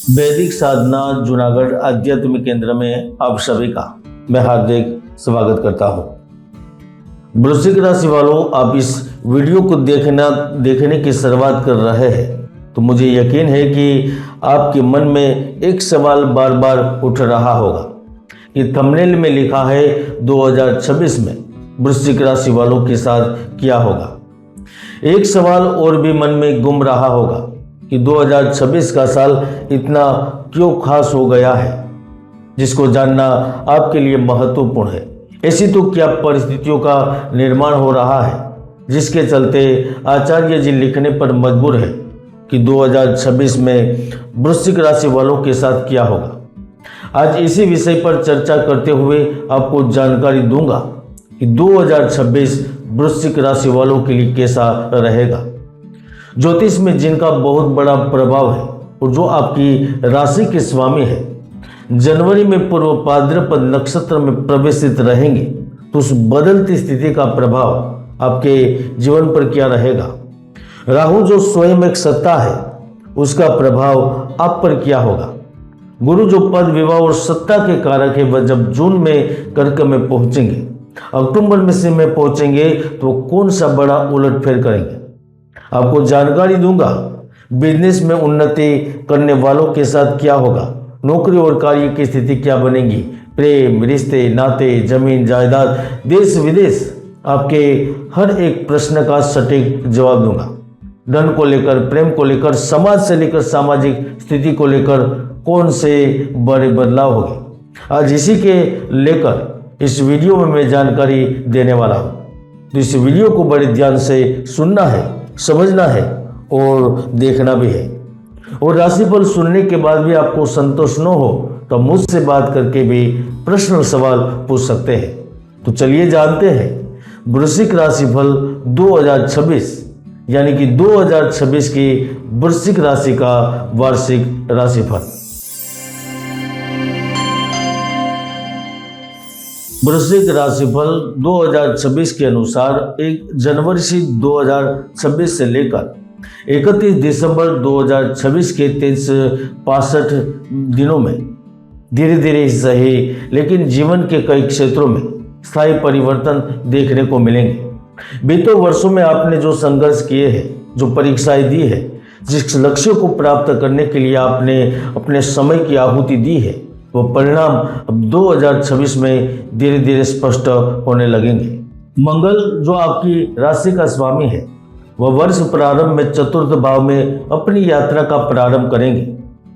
वैदिक साधना जूनागढ़ आध्यात्मिक केंद्र में आप सभी का मैं हार्दिक स्वागत करता हूं। वृश्चिक राशि वालों, आप इस वीडियो को देखने की शुरुआत कर रहे हैं तो मुझे यकीन है कि आपके मन में एक सवाल बार बार उठ रहा होगा कि थंबनेल में लिखा है 2026 में वृश्चिक राशि वालों के साथ क्या होगा। एक सवाल और भी मन में घूम रहा होगा कि 2026 का साल इतना क्यों खास हो गया है, जिसको जानना आपके लिए महत्वपूर्ण है। ऐसी तो क्या परिस्थितियों का निर्माण हो रहा है जिसके चलते आचार्य जी लिखने पर मजबूर है कि 2026 में वृश्चिक राशि वालों के साथ क्या होगा। आज इसी विषय पर चर्चा करते हुए आपको जानकारी दूंगा कि 2026 वृश्चिक राशि वालों के लिए कैसा रहेगा। ज्योतिष में जिनका बहुत बड़ा प्रभाव है और जो आपकी राशि के स्वामी है, जनवरी में पूर्व भाद्रपद नक्षत्र में प्रवेशित रहेंगे तो उस बदलती स्थिति का प्रभाव आपके जीवन पर क्या रहेगा। राहु जो स्वयं एक सत्ता है, उसका प्रभाव आप पर क्या होगा। गुरु जो पद विवाह और सत्ता के कारक है, वह जब जून में कर्क में पहुंचेंगे, अक्टूबर में सिंह में पहुंचेंगे तो कौन सा बड़ा उलटफेर करेंगे। आपको जानकारी दूंगा बिजनेस में उन्नति करने वालों के साथ क्या होगा, नौकरी और कार्य की स्थिति क्या बनेगी, प्रेम, रिश्ते, नाते, जमीन जायदाद, देश विदेश, आपके हर एक प्रश्न का सटीक जवाब दूंगा। धन को लेकर, प्रेम को लेकर, समाज से लेकर सामाजिक स्थिति को लेकर कौन से बड़े बदलाव होंगे, आज इसी के लेकर इस वीडियो में मैं जानकारी देने वाला हूं। तो इस वीडियो को बड़े ध्यान से सुनना है, समझना है और देखना भी है। और राशिफल सुनने के बाद भी आपको संतोष न हो तो मुझसे बात करके भी प्रश्न और सवाल पूछ सकते हैं। तो चलिए जानते हैं वृश्चिक राशिफल 2026 यानी कि 2026 की वृश्चिक राशि का वार्षिक राशिफल। वृश्चिक राशिफल 2026 के अनुसार 1 जनवरी से 2026 से लेकर 31 दिसंबर 2026 के 365 दिनों में धीरे धीरे ही सही लेकिन जीवन के कई क्षेत्रों में स्थायी परिवर्तन देखने को मिलेंगे। बीते वर्षों में आपने जो संघर्ष किए हैं, जो परीक्षाएं दी है, जिस लक्ष्य को प्राप्त करने के लिए आपने अपने समय की आहुति दी है, वो परिणाम अब 2026 में धीरे धीरे स्पष्ट होने लगेंगे। मंगल जो आपकी राशि का स्वामी है, वह वर्ष प्रारंभ में चतुर्थ भाव में अपनी यात्रा का प्रारंभ करेंगे,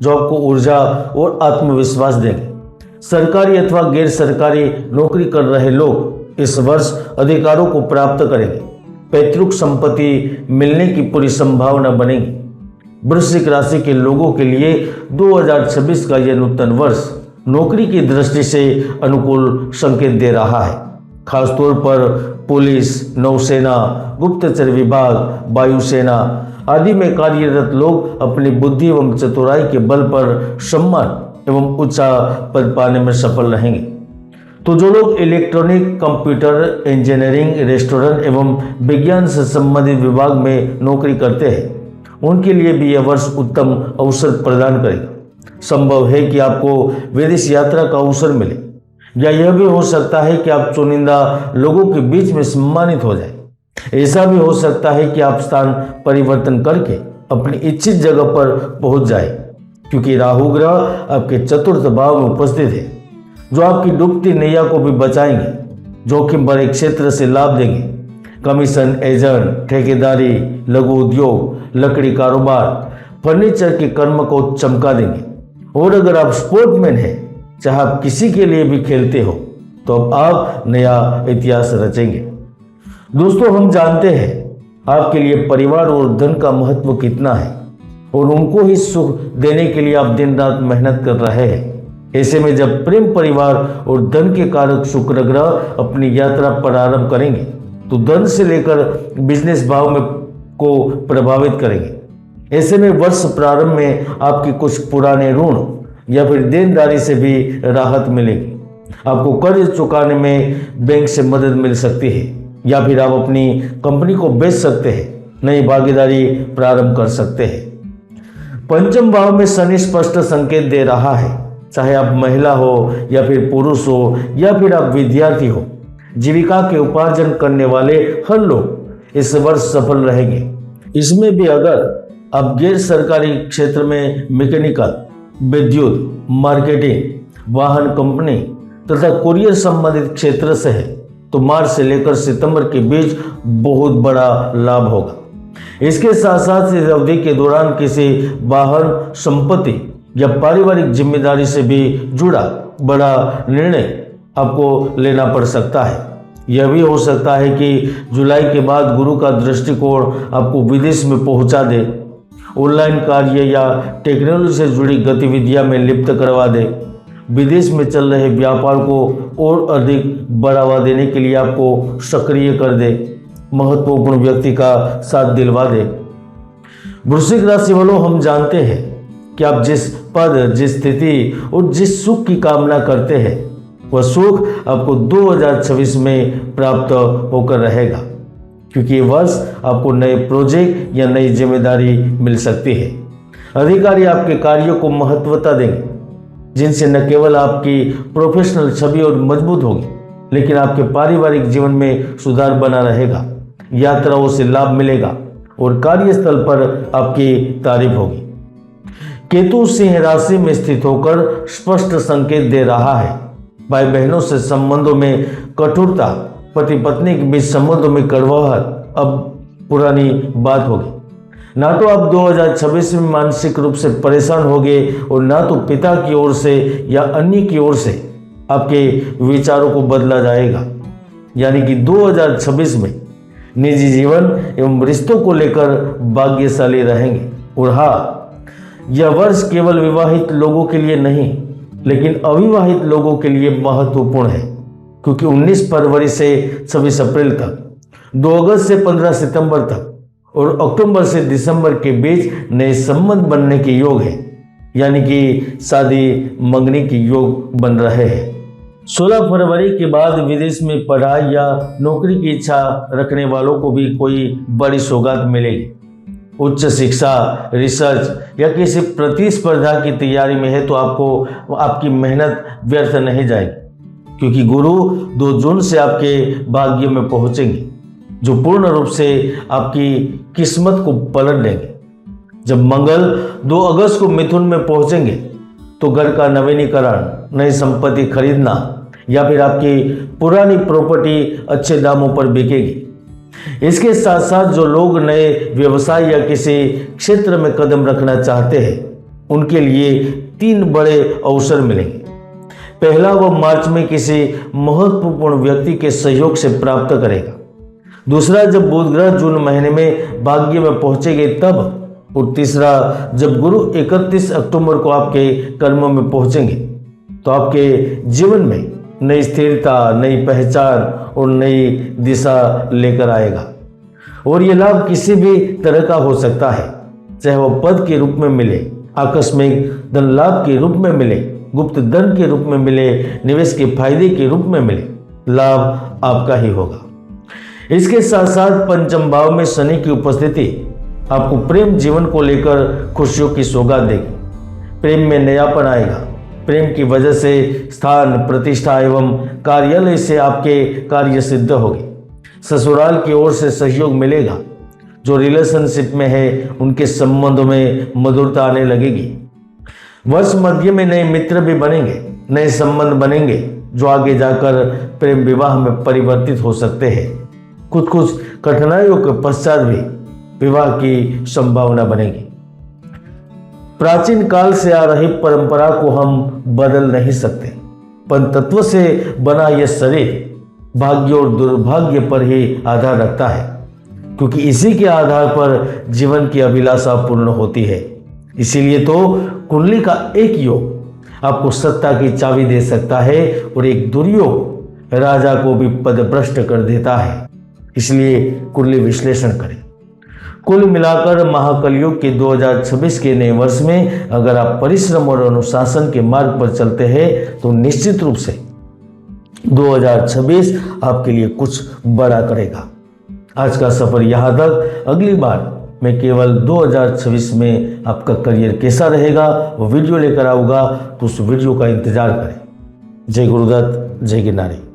जो आपको ऊर्जा और आत्मविश्वास देंगे। सरकारी अथवा गैर सरकारी नौकरी कर रहे लोग इस वर्ष अधिकारों को प्राप्त करेंगे। पैतृक संपत्ति मिलने की पूरी संभावना बनेगी। वृश्चिक राशि के लोगों के लिए 2026 का यह नूतन वर्ष नौकरी की दृष्टि से अनुकूल संकेत दे रहा है। खासतौर पर पुलिस, नौसेना, गुप्तचर विभाग, वायुसेना आदि में कार्यरत लोग अपनी बुद्धि एवं चतुराई के बल पर सम्मान एवं ऊंचा पद पाने में सफल रहेंगे। तो जो लोग इलेक्ट्रॉनिक, कंप्यूटर, इंजीनियरिंग, रेस्टोरेंट एवं विज्ञान से संबंधित विभाग में नौकरी करते हैं, उनके लिए भी यह वर्ष उत्तम अवसर प्रदान करेगा। संभव है कि आपको विदेश यात्रा का अवसर मिले, या यह भी हो सकता है कि आप चुनिंदा लोगों के बीच में सम्मानित हो जाए। ऐसा भी हो सकता है कि आप स्थान परिवर्तन करके अपनी इच्छित जगह पर पहुंच जाए, क्योंकि राहु ग्रह आपके चतुर्थ भाव में उपस्थित है, जो आपकी डूबती नैया को भी बचाएंगे। जोखिम भरे क्षेत्र से लाभ देंगे। कमीशन एजेंट, ठेकेदारी, लघु उद्योग, लकड़ी कारोबार, फर्नीचर के कर्म को चमका देंगे। और अगर आप स्पोर्टमैन हैं, चाहे आप किसी के लिए भी खेलते हो, तो अब आप नया इतिहास रचेंगे। दोस्तों, हम जानते हैं आपके लिए परिवार और धन का महत्व कितना है और उनको ही सुख देने के लिए आप दिन रात मेहनत कर रहे हैं। ऐसे में जब प्रेम, परिवार और धन के कारक शुक्र ग्रह अपनी यात्रा प्रारंभ करेंगे तो धन से लेकर बिजनेस भाव में को प्रभावित करेंगे। ऐसे में वर्ष प्रारंभ में आपकी कुछ पुराने ऋण या फिर देनदारी से भी राहत मिलेगी। आपको कर्ज चुकाने में बैंक से मदद मिल सकती है, या फिर आप अपनी कंपनी को बेच सकते हैं, नई भागीदारी प्रारंभ कर सकते हैं। पंचम भाव में शनि स्पष्ट संकेत दे रहा है, चाहे आप महिला हो या फिर पुरुष हो या फिर आप विद्यार्थी हो, जीविका के उपार्जन करने वाले हर लोग इस वर्ष सफल रहेंगे। इसमें भी अगर आप गैर सरकारी क्षेत्र में मैकेनिकल, विद्युत, मार्केटिंग, वाहन कंपनी तथा कुरियर संबंधित क्षेत्र से है तो मार्च से लेकर सितंबर के बीच बहुत बड़ा लाभ होगा। इसके साथ साथ इस अवधि के दौरान किसी वाहन, संपत्ति या पारिवारिक जिम्मेदारी से भी जुड़ा बड़ा निर्णय आपको लेना पड़ सकता है। यह भी हो सकता है कि जुलाई के बाद गुरु का दृष्टिकोण आपको विदेश में पहुंचा दे, ऑनलाइन कार्य या टेक्नोलॉजी से जुड़ी गतिविधियां में लिप्त करवा दे, विदेश में चल रहे व्यापार को और अधिक बढ़ावा देने के लिए आपको सक्रिय कर दे, महत्वपूर्ण व्यक्ति का साथ दिलवा दे। वृश्चिक राशि वालों, हम जानते हैं कि आप जिस पद, जिस स्थिति और जिस सुख की कामना करते हैं वह सुख आपको 2026 में प्राप्त होकर रहेगा, क्योंकि ये वर्ष आपको नए प्रोजेक्ट या नई जिम्मेदारी मिल सकती है। अधिकारी आपके कार्यों को महत्वता देंगे, जिनसे न केवल आपकी प्रोफेशनल छवि और मजबूत होगी, लेकिन आपके पारिवारिक जीवन में सुधार बना रहेगा। यात्राओं से लाभ मिलेगा और कार्यस्थल पर आपकी तारीफ होगी। केतु सिंह राशि में स्थित होकर स्पष्ट संकेत दे रहा है, भाई बहनों से संबंधों में कठोरता, पति पत्नी के बीच संबंधों में कड़वाहट अब पुरानी बात होगी। ना तो आप 2026 में मानसिक रूप से परेशान होंगे और ना तो पिता की ओर से या अन्य की ओर से आपके विचारों को बदला जाएगा। यानी कि 2026 में निजी जीवन एवं रिश्तों को लेकर भाग्यशाली रहेंगे। और हाँ, यह वर्ष केवल विवाहित लोगों के लिए नहीं, लेकिन अविवाहित लोगों के लिए महत्वपूर्ण है, क्योंकि 19 फरवरी से 26 अप्रैल तक, 2 अगस्त से 15 सितंबर तक और अक्टूबर से दिसंबर के बीच नए संबंध बनने के योग है, यानी कि शादी मंगनी के योग बन रहे हैं। 16 फरवरी के बाद विदेश में पढ़ाई या नौकरी की इच्छा रखने वालों को भी कोई बड़ी सौगात मिलेगी। उच्च शिक्षा, रिसर्च या किसी प्रतिस्पर्धा की तैयारी में है तो आपको आपकी मेहनत व्यर्थ नहीं जाएगी, क्योंकि गुरु 2 जून से आपके भाग्य में पहुंचेंगे, जो पूर्ण रूप से आपकी किस्मत को पलट देंगे। जब मंगल 2 अगस्त को मिथुन में पहुंचेंगे तो घर का नवीनीकरण, नई संपत्ति खरीदना या फिर आपकी पुरानी प्रॉपर्टी अच्छे दामों पर बिकेगी। इसके साथ साथ जो लोग नए व्यवसाय या किसी क्षेत्र में कदम रखना चाहते हैं उनके लिए 3 बड़े अवसर मिलेंगे। पहला, वह मार्च में किसी महत्वपूर्ण व्यक्ति के सहयोग से प्राप्त करेगा। दूसरा, जब बुध ग्रह जून महीने में भाग्य में पहुंचेंगे तब। और तीसरा, जब गुरु 31 अक्टूबर को आपके कर्म में पहुंचेंगे तो आपके जीवन में नई स्थिरता, नई पहचान और नई दिशा लेकर आएगा। और ये लाभ किसी भी तरह का हो सकता है, चाहे वह पद के रूप में मिले, आकस्मिक धन लाभ के रूप में मिले, गुप्त धन के रूप में मिले, निवेश के फायदे के रूप में मिले, लाभ आपका ही होगा। इसके साथ साथ पंचम भाव में शनि की उपस्थिति आपको प्रेम जीवन को लेकर खुशियों की सौगात देगी। प्रेम में नयापन आएगा। प्रेम की वजह से स्थान, प्रतिष्ठा एवं कार्यालय से आपके कार्य सिद्ध होंगे। ससुराल की ओर से सहयोग मिलेगा। जो रिलेशनशिप में है उनके संबंधों में मधुरता आने लगेगी। वर्ष मध्य में नए मित्र भी बनेंगे, नए संबंध बनेंगे जो आगे जाकर प्रेम विवाह में परिवर्तित हो सकते हैं। कुछ कठिनाइयों के पश्चात भी विवाह की संभावना बनेगी। प्राचीन काल से आ रही परंपरा को हम बदल नहीं सकते। पंचतत्व से बना यह शरीर भाग्य और दुर्भाग्य पर ही आधार रखता है, क्योंकि इसी के आधार पर जीवन की अभिलाषा पूर्ण होती है। इसीलिए तो कुंडली का एक योग आपको सत्ता की चाबी दे सकता है और एक दुर्योग राजा को भी पदभ्रष्ट कर देता है। इसलिए कुंडली विश्लेषण करें। कुल मिलाकर महाकलयुग के 2026 के नए वर्ष में अगर आप परिश्रम और अनुशासन के मार्ग पर चलते हैं तो निश्चित रूप से 2026 आपके लिए कुछ बड़ा करेगा। आज का सफर यहाँ तक। अगली बार मैं केवल 2026 में आपका करियर कैसा रहेगा वो वीडियो लेकर आऊँगा, तो उस वीडियो का इंतज़ार करें। जय गुरुदत्त, जय गिरनारी।